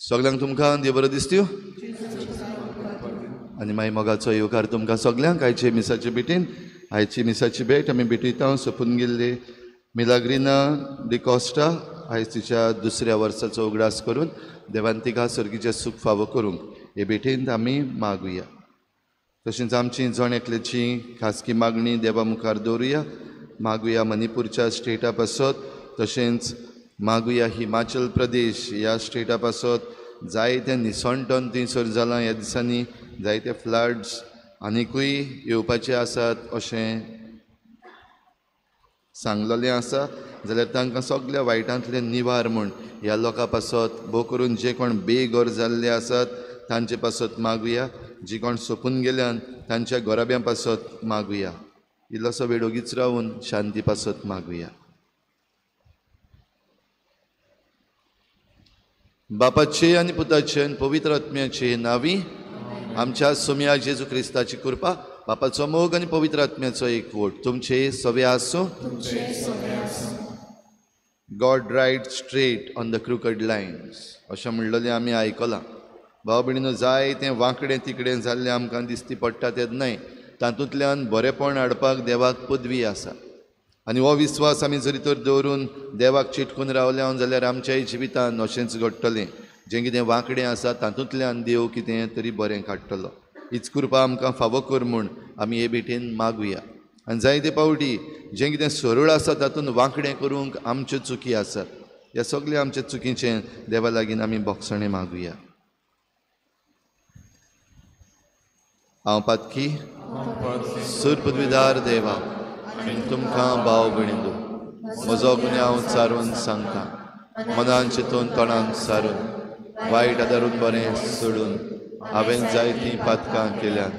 सगळ्यांक तुमकां देव बरो दिसत्यो आनी मागीर मोगाचो येवकार तुमकां सगळ्यांक आयचे मिसाचे भेटीन. आयची मिसाची भेट आमी भेटयता सोंपून गेल्ली मिलाग्रिना डिकॉस्टा आयज तिच्या दुसऱ्या वर्साचो उगडास करून देवान तिका सर्गीचें सूख फावो करूंक हे भेटेंत आमी मागुया. तशेंच आमची जण एकल्याची खासगी मागणी देवा मुखार दवरुया. मागुया मणिपूरच्या स्टेटा पासत, तशेंच मागुया हिमाचल प्रदेश ह्या स्टेटा पासत जायते निसणटन थंयसर जालां ह्या दिसांनी, जायते फ्लड्स आनिकूय येवपाचे आसात अशें सांगलेलें आसा. जाल्यार तांकां सगळ्या वायटांतले निवार म्हूण ह्या लोकां पासत भोव करून जे कोण बेघर जाल्ले आसात तांचे पासत मागुया. जी कोण सोंपून गेल्यान तांच्या घोराब्यां पासत मागुया. इल्लोसो वेळ ओगीच रावून शांती पासत मागुया. बापाचे आनी पुताचे आनी पवित्र आत्म्याचे नांवी आमच्या सोम्या जेजू क्रिस्ताची कृपा, बापाचो मोग आनी पवित्र आत्म्याचो एकवट तुमचे सवे आसूं. God write straight on the crooked lines अशें म्हणलेलें आमी आयकलां. भाव भयणीनो, जायतें वांकडें तिकडें जाल्लें आमकां दिसती पडटा तें न्हय, तातूंतल्यान बरेपण हाडपाक देवाक पदवी आसा. आनी हो विस्वास आमी जरी तर दवरून देवाक चिटकून रावल्या जाल्यार आमच्याय जिवितान अशेंच घडटलें. जें कितें वांकडें आसा तातूंतल्यान देव कितें तरी बरें काडटलो. हीच कृपा आमकां फावो कर म्हूण आमी हे भेटेन मागुया. आनी जायते पावटी जें कितें सरळ आसा तातूंत वांकडें करूंक आमच्यो चुकी आसात. ह्या सगळ्या आमच्या चुकीचें देवा लागीं आमी बोगसणें मागुया. हांव पातकी सूर पदवीदार देवा आनी तुमकां भाव भयणींनो, म्हजो गुन्यांव हांव चारून सांगता. मनान चिंतून तोंडान सारून वायट आदारून बरें सोडून हांवें जायतीं पातकां केल्यान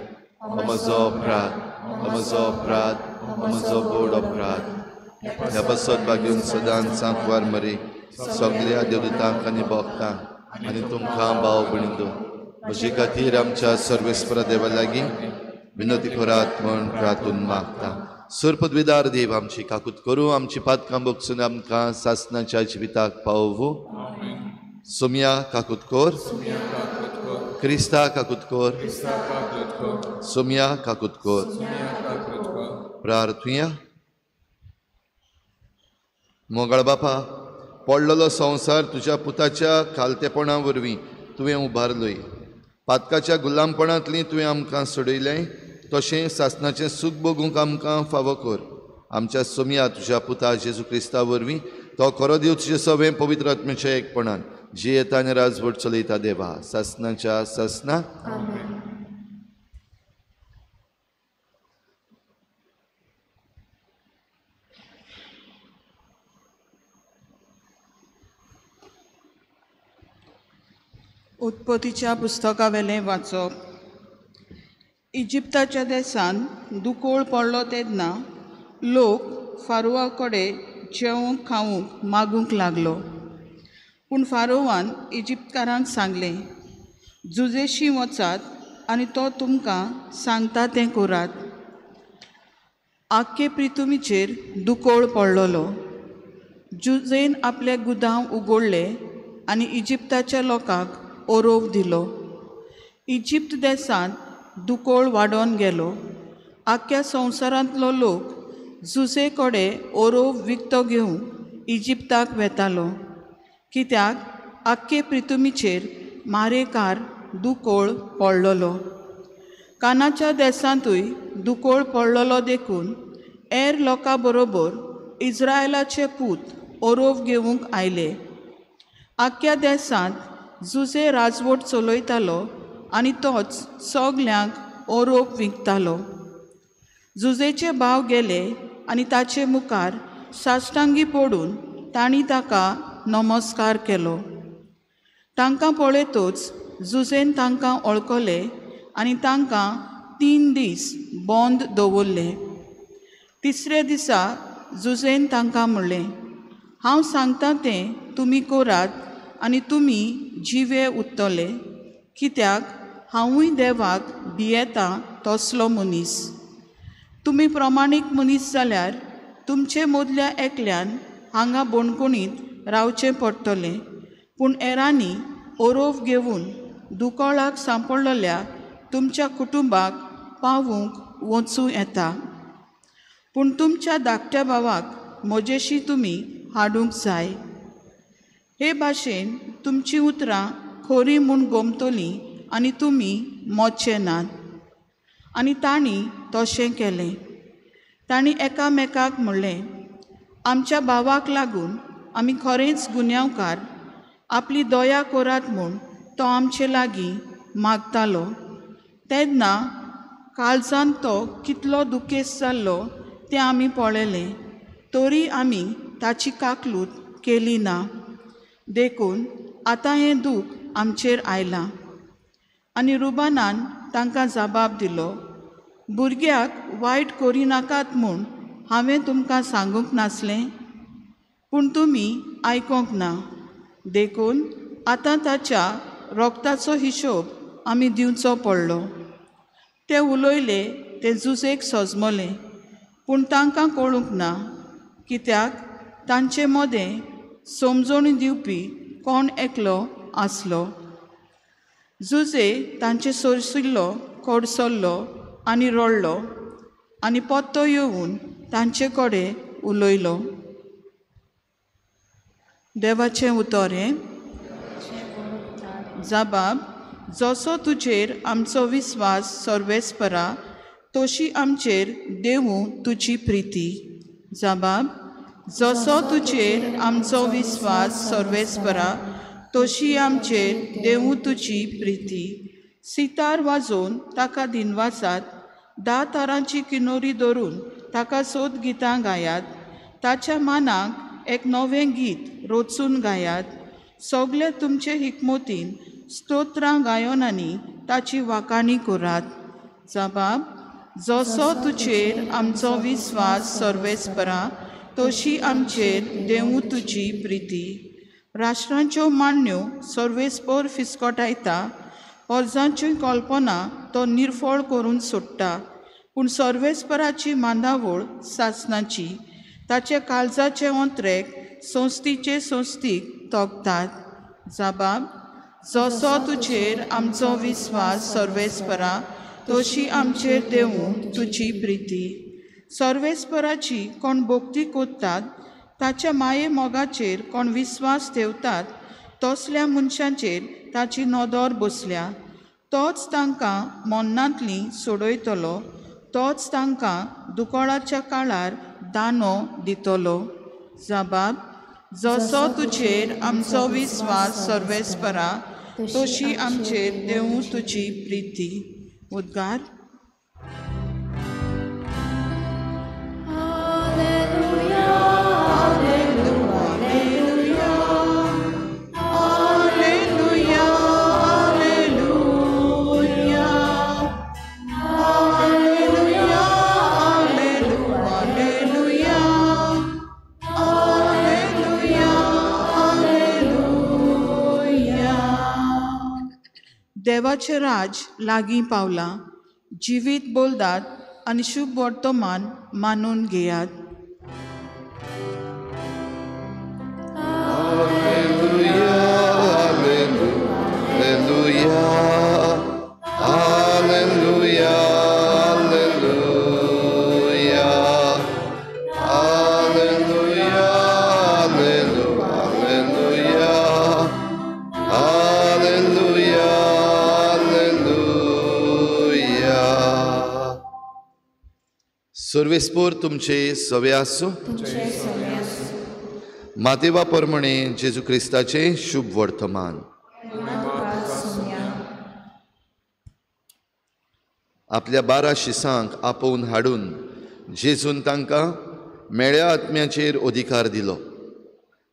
हो म्हजो अपराध, हो म्हजो अपराध, हो म्हजो बोड अपराध. ह्या बसत बागेवन सदांच सांकवार मरी सगळ्या देवदूतांक आनी भक्तांक आनी तुमकां भाव भयणींनो, म्हजे खातीर आमच्या सर्वेस्परा देवा लागीं विनती करात म्हूण प्रार्थून मागता. सूर पदवीदार देव आमची काकूत करूं, आमची पातकां बोगसून आमकां सासणाच्या जिविताक पावोवू. सोम्या काकूत कोर, क्रिस्ता काकूत कोर, सोम्या काकूत कोर. प्रार्थुया. मोगाळ बापा, पडलेलो संवसार तुज्या पुताच्या खालतेपणा वरवीं तुवें उबारलोय. पातकाच्या गुलामपणांतलीं तुवें आमकां सोडयलें, तशें सासणाचें सूख भोगूंक आमकां फावो कर. आमच्या सोम्या तुज्या पुता जेजू क्रिस्ता वरवीं तो खरो देव तुजें सवें पवित्र आत्म्याच्या एकपणान जी येता आनी राजवट चलयता देवा सासणाच्या सासणा. उत्पत्तीच्या पुस्तका वेलें वाचप. इजिप्ताच्या देसान दुकोळ पडलो तेन्ना लोक फारोआ कडेन जेवंक खावंक मागूंक लागलो. पूण फारोवान इजिप्तकारांक सांगलें, जुजेशी वचात आनी तो तुमकां सांगता तें करात. आख्खे पृथ्वीचेर दुकोळ पडलोलो. जुजेन आपले गुदांव उगडले आनी इजिप्ताच्या लोकांक ओरोव दिलो. इजिप्त देशांत दुकोळ वाडोन गेलो. आख्ख्या संवसारांतलो लोक जुजे कडेन ओरोव विकतो घेवंक इजिप्ताक वेतालो, कित्याक आख्खे पृथ्वीचेर मारेकार दुकोळ पडलोलो. कानाच्या देशांतूय दुकोळ पडलोलो देखून हेर लोकां बरोबर इस्रायलाचे पूत ओरोव घेवंक आयले. आख्ख्या देशांत जुजे राजवट चलयतालो आनी तोच सगल्यांक ओरोप विकतालो. जुजेचे भाव गेले आनी ताचे मुखार साश्टांगी पडून तांणी ताका नमस्कार केलो. तांकां पळयतच जुजेन तांकां वळखले आनी तांकां 3 दीस बंद दवरले. तिसरे दिसा जुजेन तांकां म्हणलें, हांव सांगता तें तुमी करात आनी तुमी जिवे उत्तले, कित्याक हांवूय देवाक भियेतां तसलो मनीस. तुमी प्रमाणीक मनीस जाल्यार तुमचे मोदल्या एकल्यान हांगा बोणकुणीत रावचें पडटलें, पूण हेरांनी ओरोफ घेवन दुकोळाक सांपडलेल्या तुमच्या कुटुंबाक पावूंक वचूं येता. पूण तुमच्या धाकट्या भावाक म्हजेशी तुमी हाडूंक जाय. हे भाशेन तुमची उतरां खोरी म्हूण गोमतलीं आनी तुमी मोडचे नात. आनी तांणी तशें केलें. तांणी एकामेकाक म्हणलें, आमच्या भावाक लागून आमी खरेंच गुन्यांवकार. आपली दया करात म्हूण तो आमचे लागीं मागतालो. तेन्ना काळजान तो कितलो दुखेस्त जाल्लो तें आमी पळयलें, तरी आमी ताची काकलूत केली ना. देखून आतां हें दूख आमचेर आयलां. आनी रुबानान तांकां जबाब दिलो, भुरग्याक वायट करिनाकात म्हूण हांवें तुमकां सांगूंक नासलें, पूण तुमी आयकोंक ना. देखून आतां ताच्या रोगताचो हिशोब आमी दिवचो पडलो. ते उलयले ते झुजेक सजमले, पूण तांकां कळूंक ना, कित्याक तांचे मदें समजणी दिवपी कोण एकलो आसलो. झुजे तांचे सरसिल्लो कडसरलो आनी रडलो, आनी पत्तो येवन तांचे कडेन उलयलो. देवाचें उतर हें. जबाब, जसो तुजेर आमचो विस्वास सर्वेस्परा, तशी आमचेर देवूं तुजी प्रिती. जबाब, जसो तुजेर आमचो विस्वास सर्वेस्परा, तशी आमचेर देवूं तुजी प्रिती. सितार वाजोवन ताका दिनवासात, 10 तारांची किनोरी धरून ताका सोद गितां गायात. ताच्या मानाक एक नवें गीत रोचून गायात. सगळे तुमचे हिकमतीन स्तोत्रां गायोनांनी ताची वाखाणी करात. जबाब, जसो तुजेर आमचो विस्वास सर्वेस्परा, तशी आमचेर देवूं तुजी प्रिती. राष्ट्रांच्यो मांडण्यो सर्वेस्पर फिस्कोटायता, अर्जांची कल्पना तो निर्फळ करून सोडटा. पूण सर्वेस्पराची मांदावळ सासणाची, ताचे काळजाचे अंत्रेक संस्थीचे संस्थीक तोगतात. जबाब, जसो तुजेर आमचो विस्वास सर्वेस्परा, तशी आमचेर देवूं तुजी प्रिती. सर्वेस्पराची कोण भोक्ती कोत्तात, ताच्या माये मोगाचेर कोण विस्वास ठेवतात, तसल्या मनशांचेर ताची नदर बसल्या. तोच तांकां मन्नांतली सोडयतलो, तोच तांकां दुकोळाच्या काळार दानो दितलो. जबाब, जसो तुजेर आमचो विस्वास सर्वेस्परा, तशी आमचेर देवूं तुजी प्रिती. उद्गार. देवाचें राज लागीं पावलां. जिवीत बोलदात आनी शुभ वर्तमान मानून घेयात. सर्वेस्पोर तुमचे सवे आसूं. मातेवा प्रमाणे जेजू क्रिस्ताचे शुभ वर्तमान. आपल्या 12 शिसांक आपोवन हाडून जेजून तांकां मेळ्या आत्म्याचेर अधिकार दिलो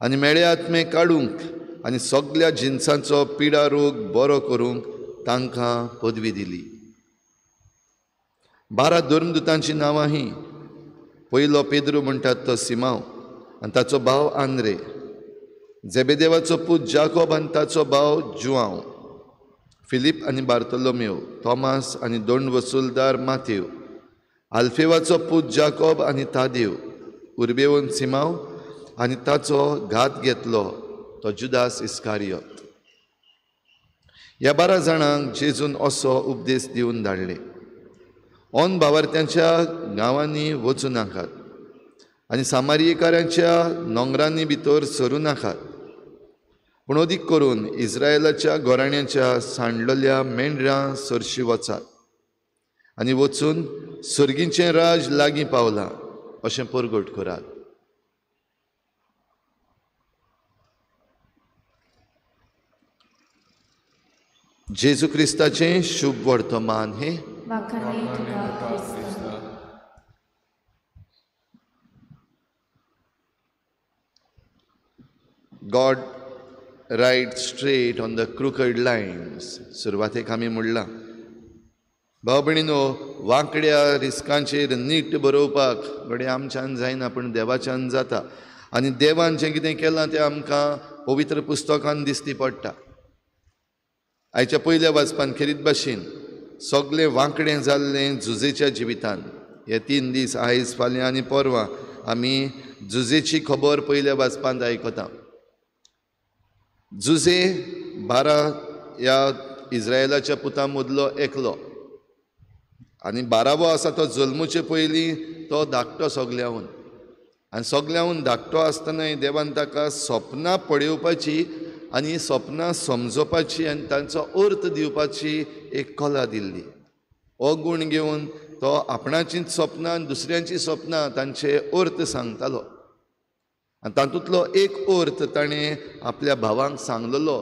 आनी मेळ्ळे आत्मे काडूंक आनी सगळ्या जिन्सांचो पिडा रोग बरो करूंक तांकां पदवी दिली. 12 धर्मदुतांची नांवां हीं: पयलो पेद्रू म्हणटात तो सिमांव आनी ताचो भाव आंद्रे, जेबेदेवाचो पूत जाकोब आनी ताचो भाव जुआंव, फिलीप आनी बार्तोलोमेव, तोमास आनी दोंड वसूलदार मातेव, आल्फेवाचो पूत जाकोब आनी तादेव, उर्बेवून सिमाव आनी ताचो घात घेतलो तो जुदास इस्कारियोत. ह्या 12 जाणांक जेजून असो उपदेश दिवन धाडले, ओन भावार्थ्यांच्या गांवांनी वचूं नाकात आनी सामारियेकारांच्या नोंगरांनी भितर सरूं नाकात, पूण अदीक करून इस्रायलाच्या घोराण्यांच्या सांडलेल्या मेंढरां सरशी वचात आनी वचून सर्गींचें राज लागीं पावलां अशें परगट करात. जेजू क्रिस्ताचें शुभ वर्तमान हे God write straight on the crooked lines. सुरवातेक आमी म्हणलां, भाव भयणीनो, वांकड्या रिस्कांचेर नीट बरोवपाक घडये आमच्यान जायना, पूण देवाच्यान जाता. आनी देवान जें कितें केलां तें आमकां पवित्र पुस्तकान दिश्टी पडटा. आयच्या पयल्या वाचपान खेरीत भाशेन सगळें वांकडें जाल्लें जुजेच्या जिवितान. हे 3 दीस आयज, फाल्यां आनी परवां आमी जुजेची खबर पयल्या वाचपांत आयकता. जुजे 12 ह्या इस्रायलाच्या पुतां मदलो एकलो आनी 12वो आसा तो जल्मचे पयलीं तो धाकटो सगल्याहून. आनी सगल्याहून धाकटो आसतनाय देवान ताका सपनां पळयोवपाची आनी सपनां समजोवपाची आनी तांचो अर्थ दिवपाची एक कला दिल्ली. हो गूण घेवन तो आपणाचींच सपनां आनी दुसऱ्यांची सपनां तांचे अर्थ सांगतालो. आनी तातूंतलो एक अर्थ ताणें आपल्या भावांक सांगलेलो.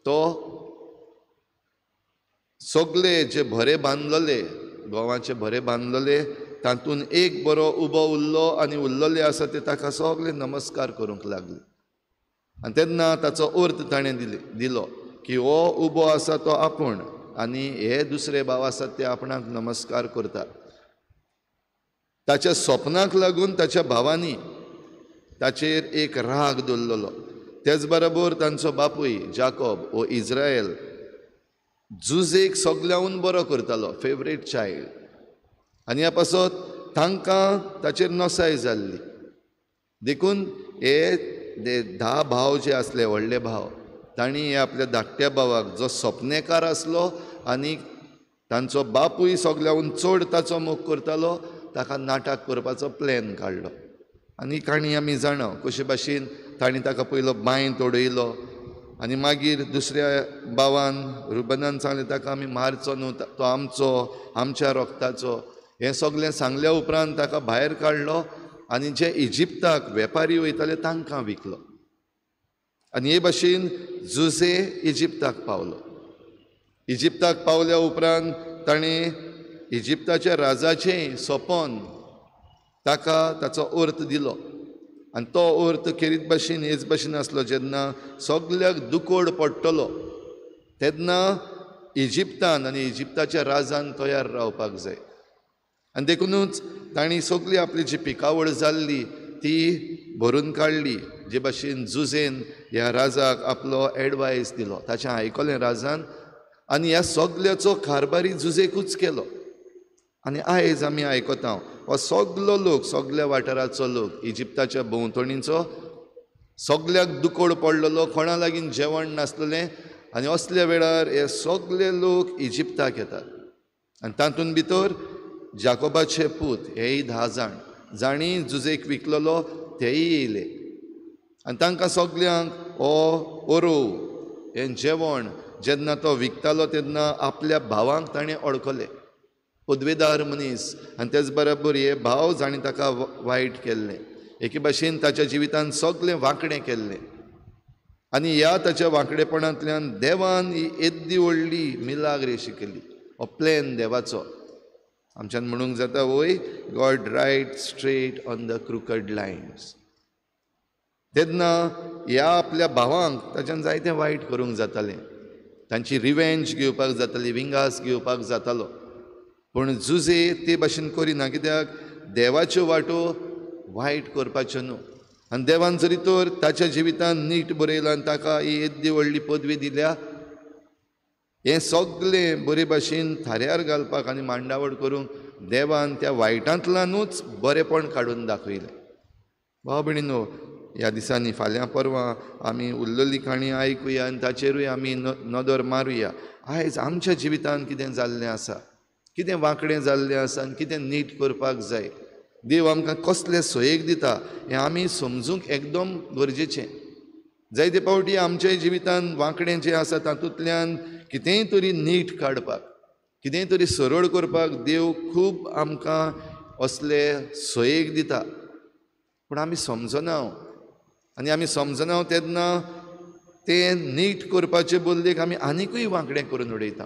तो सगळे जे भरे बांदलेले, गोवाचे भरे बांदलेले, तातूंत एक बरो उबो उरलो आनी उरलेले आसा ते ताका सगळे नमस्कार करूंक लागले. आनी तेन्ना ताचो अर्थ ताणें दिलो की हो उबो आसा तो आपूण आनी हे दुसरे भाव आसात ते आपणाक नमस्कार करतात. ताच्या सपनाक लागून ताच्या भावांनी ताचेर एक राग दवरलेलो. तेच बरोबर तांचो बापूय जाकोब हो इस्रायल जुजेक सगल्याहून बरो करतालो, फेवरेट चायल्ड. आनी ह्या पासत तांकां ताचेर नसाय जाल्ली देखून हे 10 भाव जे आसले, व्हडले भाव, तांणी आपल्या धाकट्या भावाक जो सपनेकार आसलो आनी तांचो बापूय सगल्याहून चड ताचो मोग करतालो, ताका नाटक करपाचो प्लॅन काडलो. आनी काणी आमी जाणा कशे भाशेन तांणी ताका पयलो बांयंत उडयलो आनी मागीर दुसऱ्या भावान रुबनान सांगलें ताका आमी मारचो न्हू, तो आमचो, आमच्या रोगताचो. हें सगळें सांगल्या उपरांत ताका भायर काडलो आनी जे इजिप्ताक वेपारी वयताले तांकां विकलो. आनी हे भाशेन जुजे इजिप्ताक पावलो. इजिप्ताक पावल्या उपरांत ताणें इजिप्ताच्या राजाचें सोपोन ताका ताचो अर्थ दिलो. आनी तो अर्थ खेरीत भाशेन हेच भाशेन आसलो, जेन्ना सगल्याक दुकोड पडटलो तेन्ना इजिप्तान आनी इजिप्ताच्या राजान तयार रावपाक जाय. आनी देखूनच तांणी सगळी आपली जी पिकावळ जाल्ली ती भरून काडली. जे भाशेन जुजेन ह्या राजाक आपलो एडवायस दिलो, ताचें आयकलें राजान आनी ह्या सगल्याचो कारबारी जुजेकूच केलो. आनी आयज आमी आयकता हो सगलो लोक, सगल्या वाठाराचो लोक, इजिप्ताच्या भोंवतणीचो सगल्याक दुकोड पडलेलो, कोणा लागीं जेवण नासलेलें. आनी असल्या वेळार हे सगळे लोक इजिप्ताक येतात. आनी तातूंत भितर जाकोबाचे पूत हेय 10 जाण, जाणी जुजेक विकलेलो तेय येयले. आनी तांकां सगल्यांक हो ओरोव हें जेवण जेन्ना तो विकतालो तेन्ना आपल्या भावांक ताणें अडकले, पदवेदार मनीस. आनी तेच बरोबर हे भाव जाणी ताका वायट केल्लें, एके भाशेन ताच्या जिवितान सगळें वांकडें केल्लें. आनी ह्या ताच्या वांकडेपणांतल्यान देवान ही येद्दी व्हडली मिलाग्र शिकयली. हो प्लॅन देवाचो. आमच्यान म्हणूंक जाता वय, God write straight on the crooked lines. तेन्ना ह्या आपल्या भावांक ताच्यान जायतें वायट करूंक जातालें, तांची रिवेंज घेवपाक जाताली, विंगास घेवपाक जातालो. पूण जुजे ते भाशेन करिना, कित्याक देवाच्यो वाटो वायट करपाच्यो न्हू. आनी देवान जरी तर ताच्या जिवितान नीट बरयलां आनी ताका ही येद्दी व्हडली पदवी दिल्या, हें सगळें बरे भाशेन थाऱ्यार घालपाक आनी मांडावळ करूंक देवान त्या वायटांतल्यानूच बरेपण काडून दाखयलें. भाव भयणीनो, ह्या दिसांनी फाल्यां परवां आमी उरलेली काणी आयकुया आनी ताचेरूय आमी नदर मारुया. आयज आमच्या जिवितांत कितें जाल्लें आसा, कितें वांकडें जाल्लें आसा आनी कितें नीट करपाक जाय, देव आमकां कसले सयेक दिता हें आमी समजूंक एकदम गरजेचें. जायते फावटी आमच्याय जिवितांत वांकडें जें आसा तातूंतल्यान कितेंय तरी नीट काडपाक, कितेंय तरी सरळ करपाक देव खूब आमकां असले सयेक दिता. पूण आमी समजना, आनी आमी समजना तेन्ना तें नीट करपाचे बदलेक आमी आनिकूय वांकडें करून उडयता.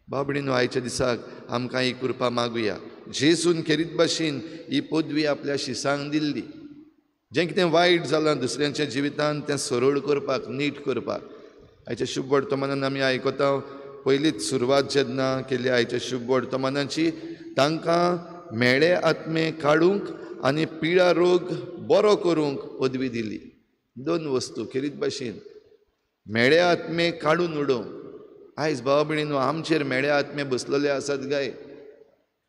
भाव भयणीनो, आयच्या दिसाक आमकां ही कृपा मागुया. जेजून खेरीत भाशेन ही पदवी आपल्या शिसांक दिल्ली. जें कितें वायट जालां दुसऱ्यांच्या जिवितांत तें सरळ करपाक, नीट करपाक. आयच्या शुभ वर्तमानान आमी आयकता, पयलींच सुरवात जेन्ना केली आयच्या शुभ वर्तमानाची, तांकां मेळे आत्मे काडूंक आनी पिळा रोग बरो करूंक पदवी दिली. दोन वस्तू खेरीत भाशेन, मेळे आत्मे काडून उडोवंक. आयज भाव भयणीनो, आमचेर मेळे आत्मे बसलेले आसात गाय,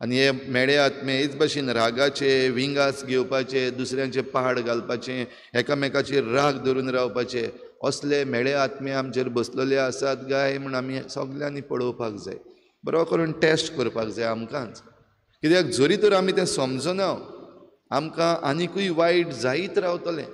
आनी हे मेळे आत्मे हेच भाशेन रागाचे विंगास घेवपाचे, दुसऱ्यांचे पाड घालपाचे, एकामेकाचेर राग धरून रावपाचे, असले मेळे आत्मे आमचेर बसलेले आसात गाय म्हूण आमी सगल्यांनी पळोवपाक जाय. बरो करून टेस्ट करपाक जाय आमकांच. कित्याक जरी तर आमी तें समजना, आमकां आनिकूय वायट जायत रावतलें.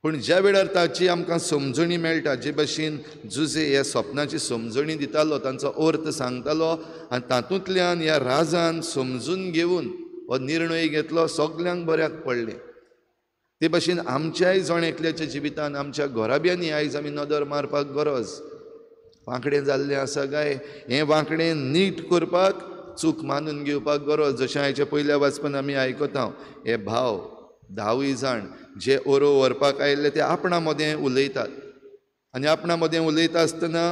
पूण ज्या वेळार ताची आमकां समजणी मेळटा, जे भाशेन जुजे ह्या स्वप्नाची समजणी दितालो, तांचो अर्थ सांगतालो, आनी तातूंतल्यान ह्या राजान समजून घेवन हो निर्णय घेतलो, सगल्यांक बऱ्याक पडलें. ते भाशेन आमच्याय जण एकल्याच्या जिवितांत, आमच्या घोराब्यांनी आयज आमी नदर मारपाक गरज. वांकडें जाल्लें आसा गाय, हें वांकडें नीट करपाक, चूक मानून घेवपाक गरज. जशें आयच्या पयल्या वाचपान आमी आयकता, हे भाव 10 जाण जे ओरो व्हरपाक आयिल्ले ते आपणा मदें उलयतात. आनी आपणा मदें उलयता आसतना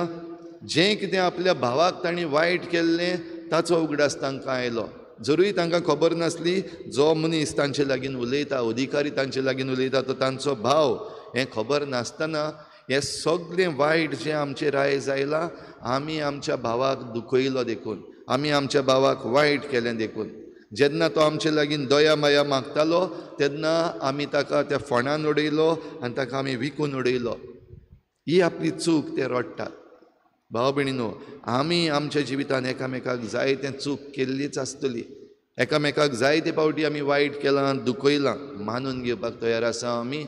जें कितें आपल्या भावाक तांणी वायट केल्लें ताचो उगडास तांकां आयलो. जरूय तांकां खबर नासली, जो मनीस तांचे लागीं उलयता, अधिकारी तांचे लागीं उलयता, तो तांचो भाव, हें खबर नासतना हें सगळें वायट जें आमचेर आयज आयलां, आमी आमच्या भावाक दुखयलो देखून, आमी आमच्या भावाक वायट केलें देखून. जेन्ना तो आमचे लागीं दया माया मागतालो तेन्ना आमी ताका त्या फोंडान उडयलो आनी ताका आमी विकून उडयलो. ही आपली चूक ते रडटात. भाव भयणीनो, आमी आमच्या जिवितांत एकामेकाक जाय तें चूक केल्लीच आसतली. एकामेकाक जायते फावटी आमी वायट केलां, दुखयलां, मानून घेवपाक तयार आसा आमी.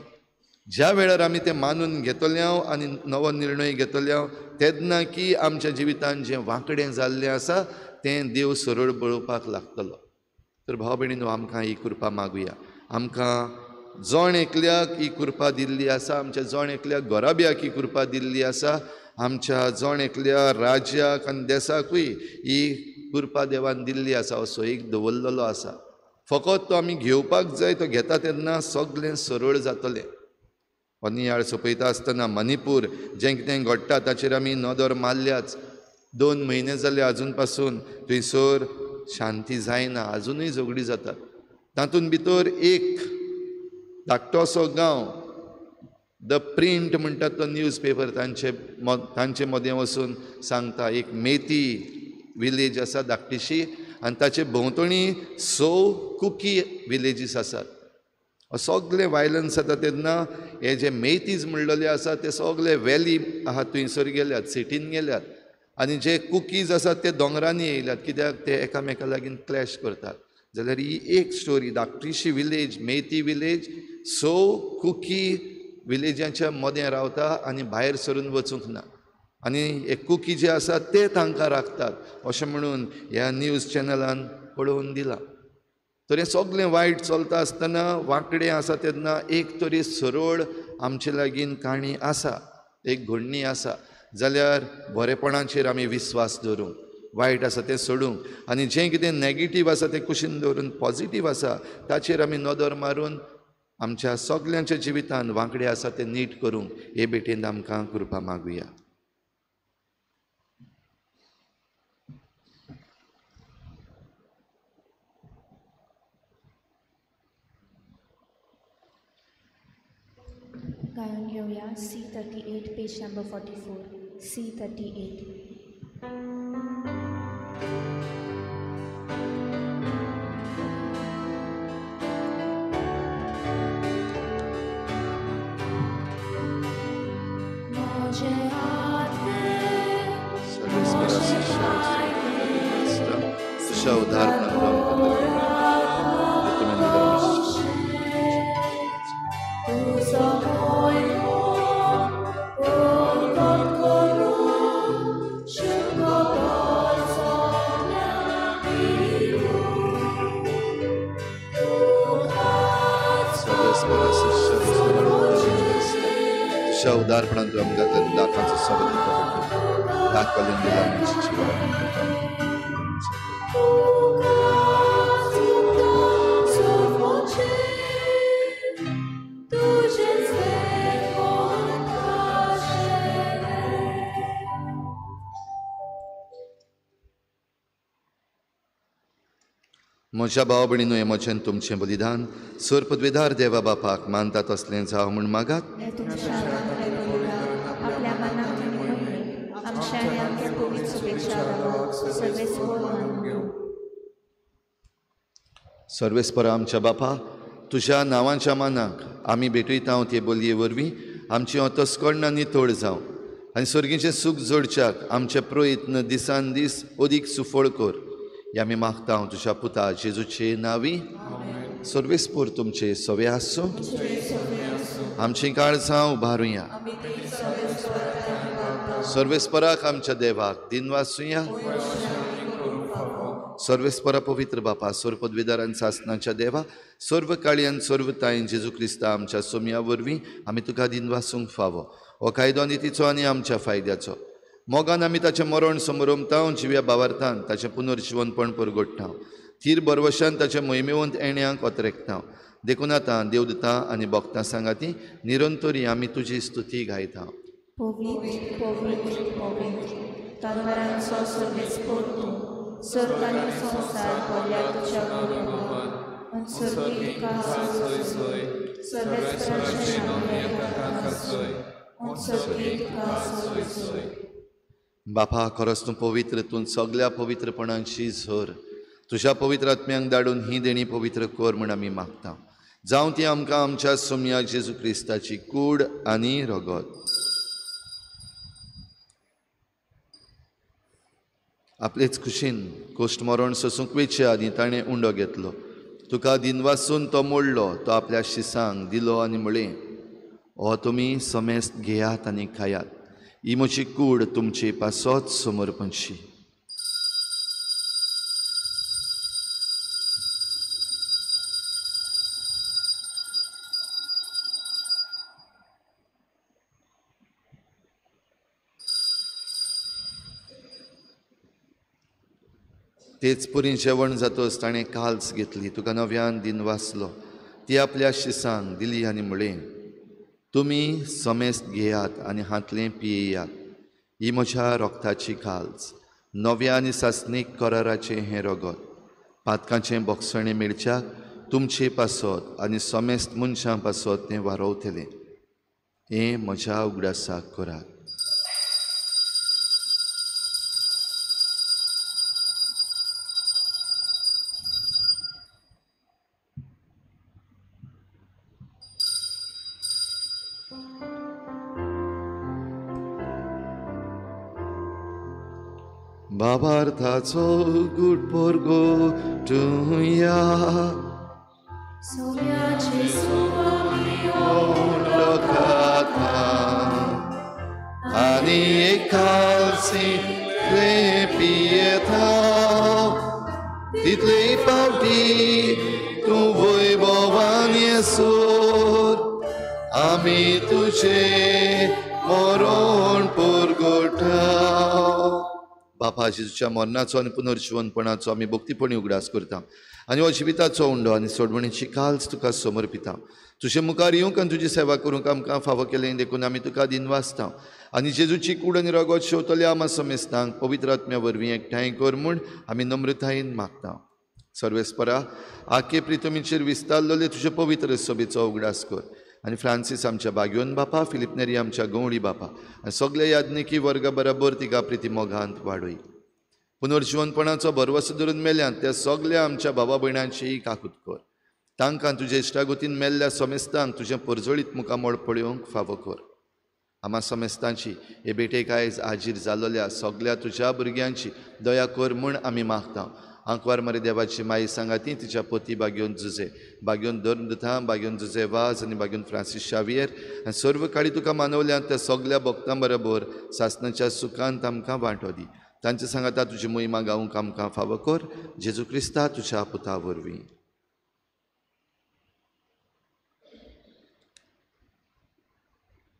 ज्या वेळार आमी तें मानून घेतल्या आनी नवो निर्णय घेतल्या, तेन्ना की आमच्या जिवितांत जें वांकडें जाल्लें आसा तें देव सरळ पळोवपाक लागतलो. तर भाव भयणीनो, आमकां ही कृपा मागुया. आमकां जण एकल्याक ही कृपा दिल्ली आसा, आमच्या जण एकल्या घोराब्याक ही कृपा दिल्ली आसा, आमच्या जण एकल्या राज्याक आनी देसाकूय ही कृपा देवान दिल्ली आसा, असो एक दवरलेलो आसा. फकत तो आमी घेवपाक जाय. तो घेता तेन्ना सगळें सरळ जातलें. हो नियाळ सोंपयता आसतना मणिपूर जें कितें घडटा ताचेर आमी नदर मारल्याच. 2 म्हयने जाले आजून पासून थंयसर शांती जायना, आजुनूय झगडी जातात. तातूंत भितर एक धाकटोसो गांव, द प्रिंट म्हणटात तो न्यूज पेपर, तांचे मदें वचून सांगता, एक मेती विलेज आसा धाकटीशी, आनी ताचे भोंवतणी 6 कुकी विलेजीस आसात. सगळे वायलन्स जाता तेन्ना हे जे मेतीज म्हणलेले आसा ते सगळे वॅली आहा थंयसर गेल्यात, सिटीन गेल्यात, आनी जे कुकीज आसात ते दोंगरांनी येयल्यात, कित्याक ते एकामेका लागीं क्लॅश करतात. जाल्यार ही एक स्टोरी, धाकटीशी विलेज, मेती विलेज 6 कुकी विलेजाच्या मदें रावता आनी भायर सरून वचूंक ना, आनी हे कुकी जे आसात ते तांकां राखतात, अशें म्हणून ह्या न्यूज चॅनलान पळोवन दिलां. तर हें सगळें वायट चलता आसतना, वांकडें आसा तेन्ना एक तरी सरळ आमचे लागीं काणी आसा, एक घडणी आसा, जाल्यार बरेपणाचेर आमी विस्वास दवरूंक, वायट आसा तें सोडूंक, आनी जें कितें नॅगेटीव आसा तें कुशीन दवरून पॉजिटीव आसा ताचेर आमी नदर मारून आमच्या सगल्यांच्या जिवितांत वांकडें आसा तें नीट करूंक हे भेटेन आमकां कृपा मागुया. गायन घेऊया C38, पेज नंबर 44. C38. सर्वेस्परा शिष्या तुझ्या उदारपणान तू आमकां दातांचो सबद दाखवून दिला आमची म्हज्या भाव भयणीनो, हे म्हजें तुमचें बलिदान सोर पदवीदार देवा बापाक मानता तसलें जावं म्हूण मागात. सर्वेस्परा आमच्या बापा, तुज्या नांवाच्या मानाक आमी भेटयता ते बलये वरवीं आमची अंतस्करणां नितळ जावं आनी सर्गीचें सूख जोडच्याक आमचे प्रयत्न दिसान दीस अदीक सुफळ कर. हे आमी मागता तुज्या पुता जेजूचे नांवी. सर्वेस्पर तुमचे सवे आसूं. आमची काळजां उबारुया. सर्वेस्पराक आमच्या देवाक दिन वासुया. सर्वेस्परा पवित्र बापा, सोर पदवीदारान सासनाच्या देवा, सर्व काळयान सर्व ताईन जेजू क्रिस्ता आमच्या सोम्या वरवीं आमी तुका दिन वासूंक फावो. हो कायदो नितीचो आनी आमच्या फायद्याचो. मोगान आमी ताचें मरण समरमता, जिव्या भावार्थान ताचें पुनर्जीवनपण परगट्टा. थीर बरवशान ताच्या मोहिमेवंत येण्याक ओतरेकता. देखून आतां देवदूतां आनी भक्तां सांगाती निरंतरी आमी तुजी स्तुती गायता. बापा, खरोच तूं पवित्र, तूं सगळ्या पवित्रपणांची झर तुज्या पवित्र आत्म्यांक धाडून ही देणी पवित्र कर म्हूण आमी मागता. जावं ती आमकां आमच्या सोम्या जेजू क्रिस्ताची कूड आनी रगत. आपलेच खुशीन कोश्ट मरण सोसूंक वेचे आनी ताणें उंडो घेतलो. तुका दिन वासून तो मोडलो, तो आपल्या शिसांक दिलो आनी म्हळें, हो तुमी समेस्त घेयात आनी खायात. ही म्हजी कूड तुमचे पासोच समर्पणशी. तेच पुरी जेवण जातच ताणें काल्स घेतली, तुका नव्यान दिन वाचलो, ती आपल्या शिसांक दिली आनी म्हळें, तुमी समेस्त घेयात आनी हातलें पियेयात. ही म्हज्या रोगताची काल्स, नव्या आनी सासणीक कराराचें हें रगत. पातकांचें बोगसणें मेळच्याक तुमचे पासत आनी समेस्त मनशां पासत तें वारोवतलें. हें म्हज्या उगडासाक करात. बाबार्थाचो गूड पोरगो तुया आनी एकासी पियेता तितले पावटी तूं वैभवान येसूर आमी तुझे मरण परगटा. बापा, जेजूच्या मरणाचो आनी पुनर्जीवनपणाचो आमी भक्तीपणी उगडास करता आनी हो जिविताचो उंडो आनी सोडवणेची काल्स तुका समर्पिता. तुजे मुखार येवंक आनी तुजी सेवा करूंक आमकां फावो केलें देखून आमी तुका दिन वाचता आनी जेजूची कूड आनी रगत शेवतले आमा समेस्तांक पवित्र आत्म्या वरवीं एकठांय कर म्हूण आमी नम्रतायेन मागता. सर्वेस्परा, आखे प्रितमीचेर विस्तारलेले तुजे पवित्र सभेचो उगडास कर आनी फ्रांसीस आमच्या बागयोन बापा, फिलिप नेरी आमच्या गवळी बापा आनी सगळे याज्ञिकी वर्गा बरोबर तिका प्रिती मोगांत वाडय. पुनर्जीवनपणाचो भरवसो धरून मेल्यांत त्या सगळ्या आमच्या भावा भयणांची काकूत कर. तांकां तुजे इश्टागतीन मेल्ल्या समेस्तांक तुजें परजळीत मुखामळ पळोवंक फावो कर आम्हा समेस्तांची हे भेटेक आयज हाजीर जालोल्या सगळ्या तुज्या भुरग्यांची दया कर म्हूण आमी मागता. आंकवार मरे देवाची माई सांगाती तिच्या पोती बागेवन झुजे बागेवन धर्मदुता बागेवन झुजे वाज आनी बागेवन फ्रांसीस शावियर आनी सर्व काळी तुका मानवल्यान त्या सगळ्या भक्तां बरोबर सासणाच्या सुखांत आमकां वांटो दी. तांचे सांगाता तुजी मोहिमा गावूंक आमकां फावो कर. जेजू क्रिस्ता तुज्या पुता वरवीं.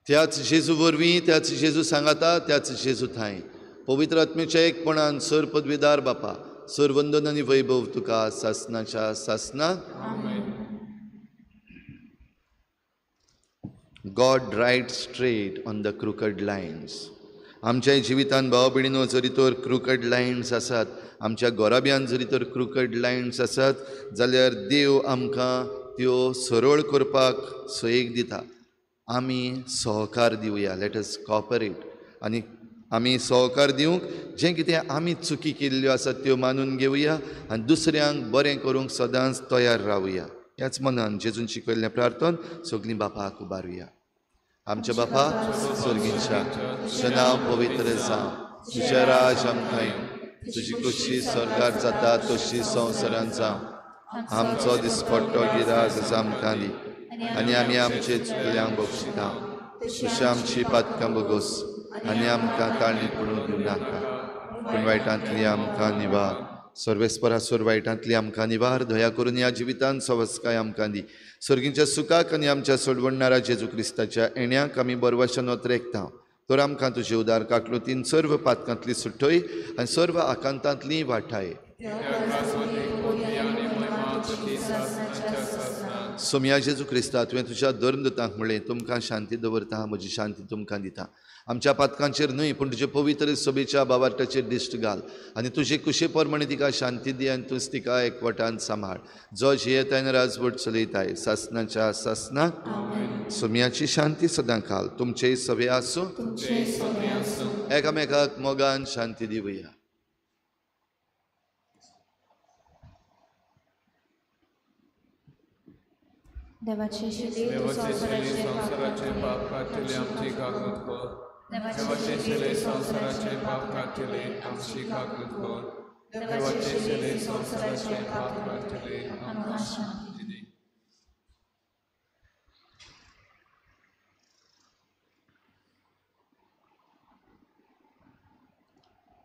त्याच जेजू वरवीं त्याच जेजू सांगाता त्याच जेजू थंय पवित्र आत्मेच्या एकपणान सर पदवीदार बापा सर वंदन आनी वैभव तुका सासणाच्या सासना. God write straight on the crooked lines. आमच्या जिवितान भाव भयणीनो जरी तर क्रुकड लायन्स आसात आमच्या गोराब्यान जरी तर क्रुकड लायन्स आसात जाल्यार देव आमकां त्यो सरळ करपाक सयेक दिता. आमी सहकार दिवया. लेट अस कॉपरेट आनी आमी सहकार दिवंक जें कितें आमी चुकी केल्ल्यो आसात त्यो मानून घेवया आनी दुसऱ्यांक बरें करूंक सदांच तयार रावया. ह्याच मनान जेजून शिकयल्लें प्रार्थन सगळीं बापाक उबारुया. आमचे बापा स्वर्गीच्या तुजें नांव पवित्र जावं. तुजें राज आमकां येवं. तुजी कुशी स्वर्गार जाता तशी संवसारांत जावं. आमचो दिसपट्टो गिराज आज आमकां दी आनी आमी आमचे चुकल्यांक बक्षिता. तशें आमची पातकां बगोस आनी आमकां ताळणीत पडूंक दिवं नाका पूण वायटांतली आमकां निवार. सर्वेस्परासोर वायटांतली आमकां निवार. दया करून ह्या जिवितांत सवस्काय आमकां दी. सर्गीच्या सुखाक आनी आमच्या सोडवणाऱ्या जेजू क्रिस्ताच्या येण्याक आमी बरवशन वतरेकता. तर आमकां तुजे उदार काकलुतीन सर्व पातकांतली सुटय आनी सर्व आकांतांतली वाटाय. सोम्या जेजू क्रिस्ता तुवें तुज्या धर्मदुतांक म्हणलें तुमकां शांती दवरता म्हजी शांती तुमकां दिता. आमच्या पातकांचेर न्हय पूण तुजे पवित्र सोबेच्या बाबार्टाचेर दिश्ट घाल आनी तुजे कुशे प्रमाणे तिका शांती दी आनी तूंच तिका एकवटान सांबाळ. जो जियेतायन राजवट चलयताय सासणाच्या सासनाक सोम्याची शांती सदां घाल. तुमचे सवे आसूं. एकामेकाक मोगान शांती दिवया. देवाचे शिले संसाराचे पाप काटिले आमची काकूत कर. देवाचे शिले संसाराचे पाप काटिले आमची काकूत कर. देवाचे शिले संसाराचे पाप काटिले आमकां शांती दी.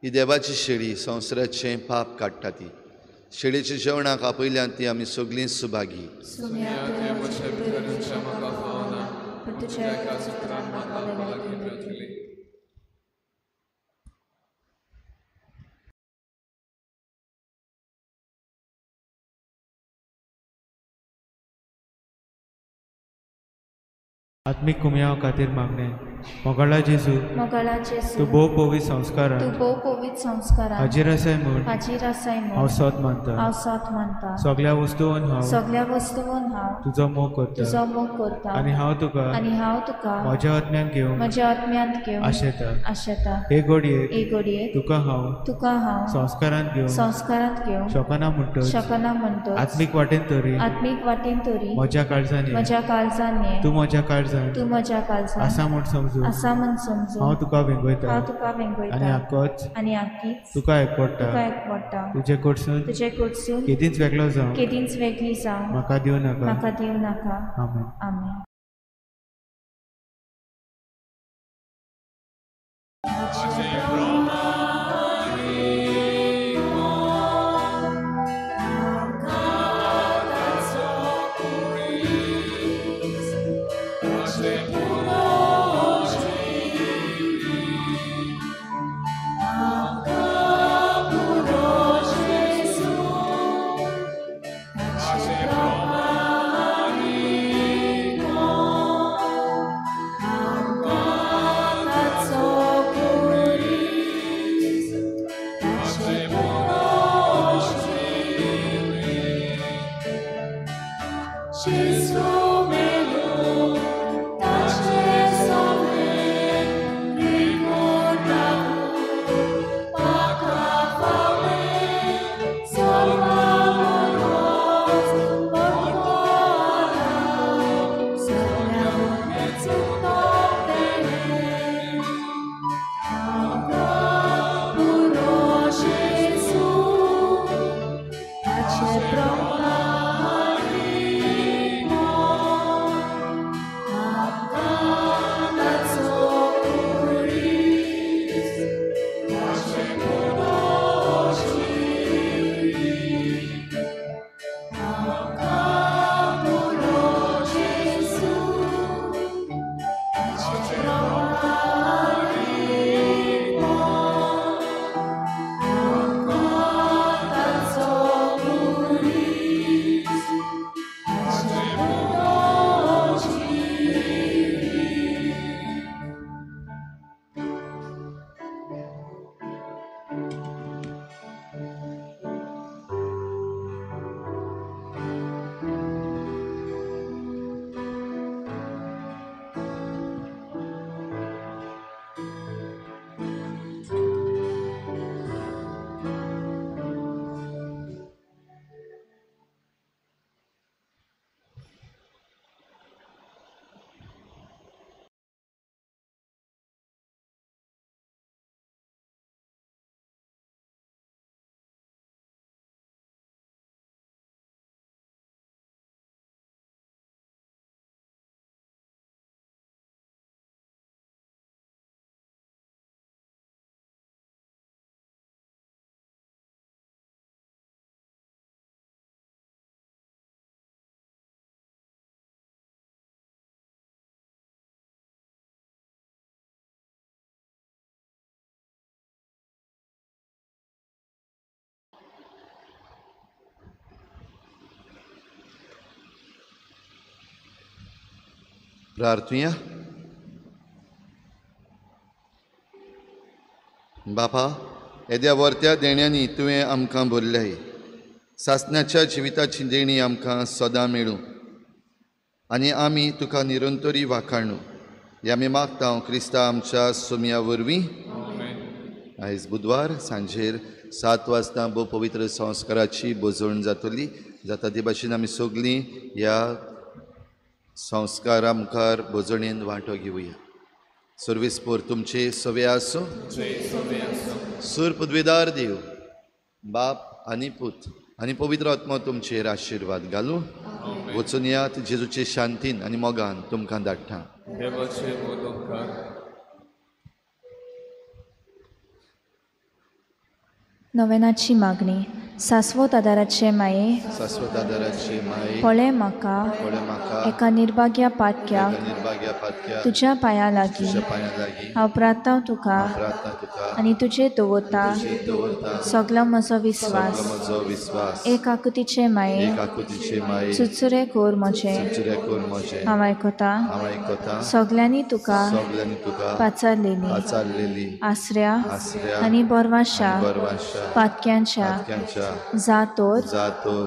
ही देवाची शेळी संवसाराचें पाप काडटा ती. शेळयेच्या जेवणाक आपयल्यान ती आमी सगळीं सुभागी. आत्मीक कुमयाव खातीर मागणे. मोगळा जेजू तूं भोव पवित्र संस्कारान हाजीर आसाय म्हूण हांव सत मानता. सगळ्या वस्तूंवन हांव तुजो मोग करता आनी हांव तुका म्हज्या आत्म्यांत घेवंक आशेता. हे घडयेक तुका हांव संस्कारांत घेवंक शकना म्हणटच आत्मीक वाटेन तरी म्हज्या काळजांनी तूं म्हज्या काळजांत आसा म्हूण समजून हांव तुका वेंगयता आनी आख्खीच तुका एकवडटा. तुजे कडसून केदींच वेगळी जावं म्हाका दिवं नाका. आमेन. Gesù me lo tace प्रार्थुया. बापा, येद्या वर्त्या देण्यांनी तुवें आमकां भरल्याय. सासणाच्या जिविताची देणी आमकां सदां मेळूं आनी आमी तुका निरंतरी वाखाणू. ह्या आमी मागता क्रिस्ता आमच्या सोमया वरवीं. आयज बुधवार सांजेर 7 वाजता भोव पवित्र संस्काराची बोजवण जातली. जाता ते भाशेन आमी सगळीं ह्या संस्कारा मुखार बोजवणेन वांटो घेवया. सर्वेस्पोर तुमचे सवे आसूं. सूर पदवेदार देव, बाप आनी पूत आनी पवित्र आत्मा तुमचेर आशिर्वाद घालूं. वचून यात जेजूचे शांतीन आनी मोगान तुमकां धाडटा. देवाचे मोदोपकार. नोवेनाची मागणी. शाश्वत आदाराचे माये, शाश्वत आदाराचे माये, पळय म्हाका एका निर्भाग्या पातक्याक तुज्या पांया लागीं हांव प्रार्थना तुका आनी तुजे दवरता सगळो म्हजो विस्वास. एक आकुतीचे माये, सुचुरे कोर म्हजे, हांव आयकता सगळ्यांनी तुका पाचारलेली आसऱ्या आनी बोरवाशा पातक्यांच्या जातोर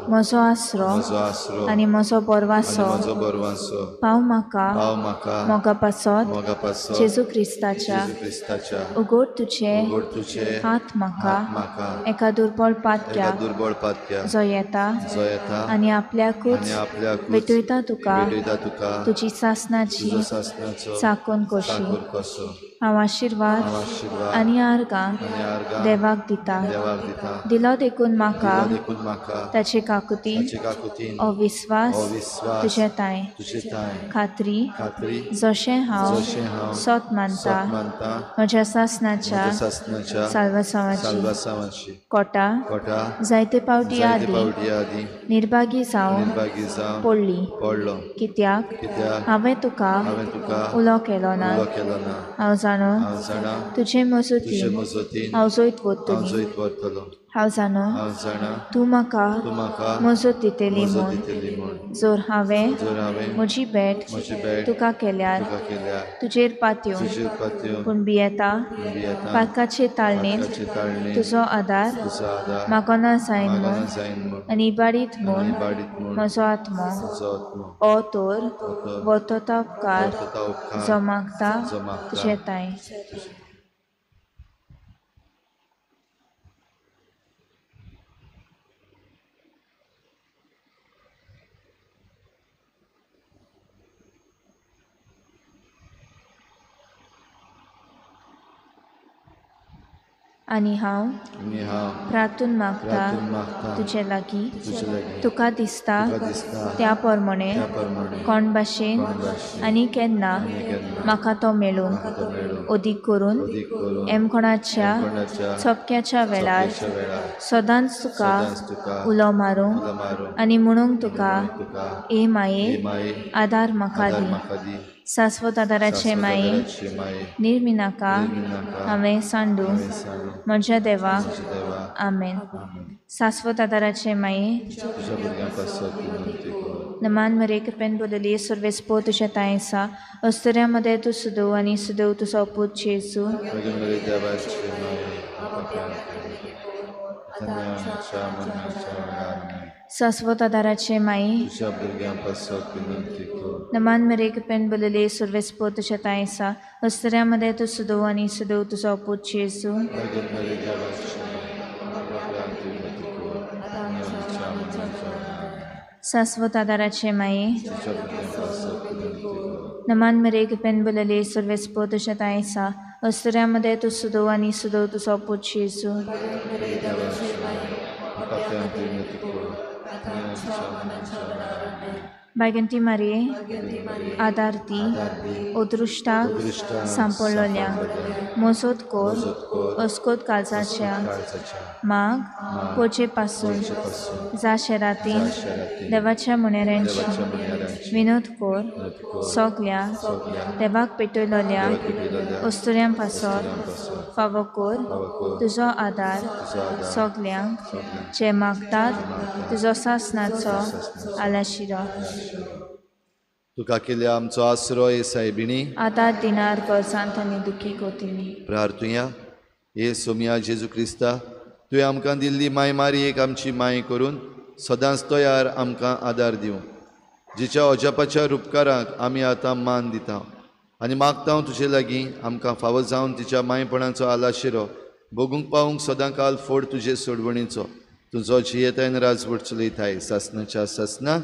म्हजो आसरो आनी म्हजो बोरवासो पाव म्हाका मोगापासत जेजू क्रिस्ताच्या. उगोड तुझे हात म्हाका एका दुर्बळ पातक्याक जो येता आनी आपल्याकूच भेटयता तुका तुजी सासणाची चाकून कशी. हांव आशिर्वाद आनी आर्गां देवाक दिता. दिलो देखून म्हाका ताचे काकुतीन अविस्वास तुजे ताय खात्री जशें हांव सोत मानता म्हज्या सासणाच्या साल्वासावाची. कोटा जायते पावटी आदी निर्भागी जावन पडलो, कित्याक हांवें तुका उलो केलो ना. हांव जाणो तुजे मजतीन हांव जैत वरतलो. हांव जाणो तूं म्हाका मजत दितली म्हूण. जोर हांवें म्हजी भेट तुका केल्यार तुजेर पातयो पूण भियेता पातकाचे ताळणेन तुजो आदार म्हाका ना जायन म्हूण आनी इबाडीत म्हूण म्हजो आत्मो ओ तोर वर्तता उपकार जो मागता तुजे ताय. आनी हांव प्रार्थून मागता तुजे लागीं तुका दिसता त्या प्रमाणे कोण भाशेन आनी केन्ना म्हाका तो मेळून अदीक करून एमकोणाच्या चपक्याच्या वेळार सदांच तुका उलो मारूंक आनी म्हणूंक तुका ए माये आदार म्हाका दी. शाश्वत आदाराचे माये निर्मिनाका हांवें सांडू म्हज्या देवाक. आमेन. शाश्वत आदाराचे माये नमान मरेक पेन बोलली सर्वेस्पो तुझ्या तायेसा अस्तऱ्यामध्ये तू सुदव आनी सुदव तुजो पूत जेजू. शाश्वत आदाराचे माये नमान मरेक पेन बोलले सर्वेस्पो तुझ्या तायेसा अस्तऱ्यामध्ये तू सुदव आनी सुदव तुजो पूत जेजू. शाश्वत आदाराचे माये नमान मरेक पेन बोलले सर्वेस्पो तुझ्या तायेसा अस्तऱ्यामध्ये तू सुदव आनी सुदव तुजो पूत जेजू. बायगंती मारये आदारती अदृश्टाक सांपडलोल्या मोसोत कोर अस्कोत काळजाच्या माग पोचे पासून जाशे रातीन देवाच्या मुनेऱ्यांची विनोद कोर सोगल्या देवाक पेटयलोल्या अस्तुऱ्यां पासत फावो कोर तुजो आदार सोगल्यांक जे मागतात तुजो सासणाचो आलाशिरो. तुका केल्या आमचो आसरो हे सायबिणी आदार दिनार वर्सांत आनी दुखी कोतीनी प्रार्थुया हे सोमिया जेजू क्रिस्ता तुवें आमकां दिल्ली माय मारयेक आमची माय करून सदांच तयार आमकां आदार दिवं जिच्या अजापाच्या उपकाराक आमी आतां मान दिता आनी मागता तुजे लागीं आमकां फावो जावन तिच्या मायपणाचो आलाशिरो भोगूंक पावूंक सदां काल फोड तुजे सोडवणीचो तुजो जियेतायन राजवट चलयताय सासनाच्या सासना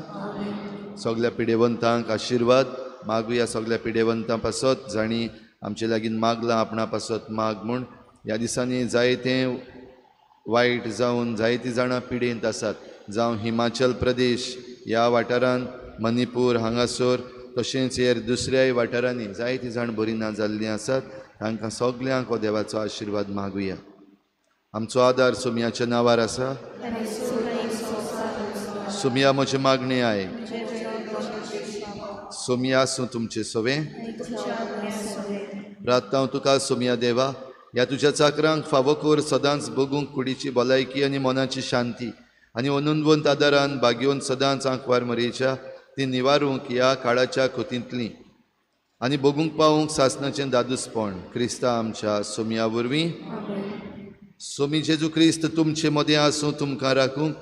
सगल्या पिडेवंतांक आशिर्वाद मागुया सगल्या पिडेवंतां पासत जाणी आमचे लागीं मागलां आपणा पासत माग म्हूण ह्या दिसांनी जायते वायट जावन जायतीं जाणां पिडेंत आसात जावं हिमाचल प्रदेश ह्या वाठारांत मणिपूर हांगासर तशेंच हेर दुसऱ्याय वाठारांनी जायतीं जाण बरीं ना जाल्लीं आसात तांकां सगल्यांक हो देवाचो आशिर्वाद मागुया आमचो आदार सोमियाच्या नांवार आसा सोमिया म्हजे मागणे आयक सोमिया आसूं तुमचे सवें प्रार्थना तुका सोमिया देवा ह्या तुज्या चाकरांक फावो कोर सदांच बगूंक कुडीची भलायकी आनी मनाची शांती आनी अनंदवंत आदारान भाग्योवन सदांच आंकवार मरेच्या ती निवारूंक ह्या काळाच्या खोतींतली आनी बगूंक पावूंक सासनाचें दादूसपण क्रिस्ता आमच्या सोमिया वरवीं सोमी जेजू क्रिस्त तुमचे मदें आसूं तुमकां राखूंक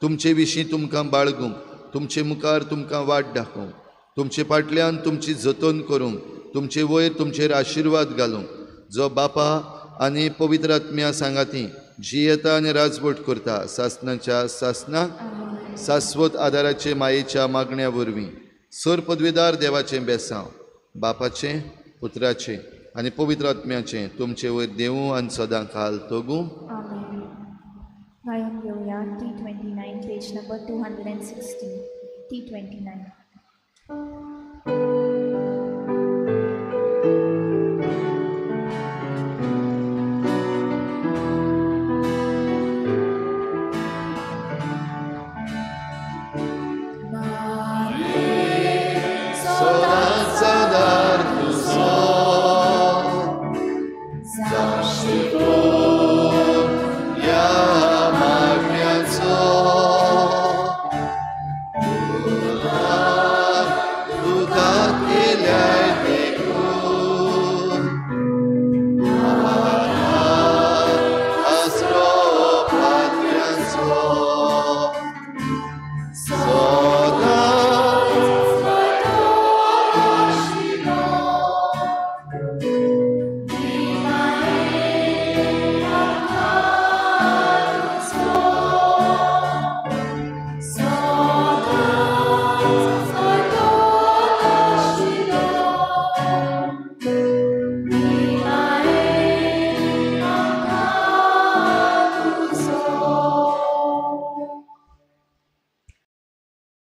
तुमचे विशीं तुमकां बाळगूंक तुमचे मुखार तुमकां वाट दाखोवंक तुमचे फाटल्यान तुमची जतन करूंक तुमचे वयर तुमचेर आशिर्वाद घालूंक जो बापा आनी पवित्र आत्म्या सांगाती जियेता आनी राजवट करता सासनाच्या सासनाक शाश्वत आदाराचे मायेच्या मागण्या वरवीं सर पदवीदार देवाचें बेसांव बापाचें पुत्राचें आनी पवित्र आत्म्याचें तुमचे वयर देवूं आनी सदां काल तोगूं गायन घेवया T29 पेज नंबर 216 T29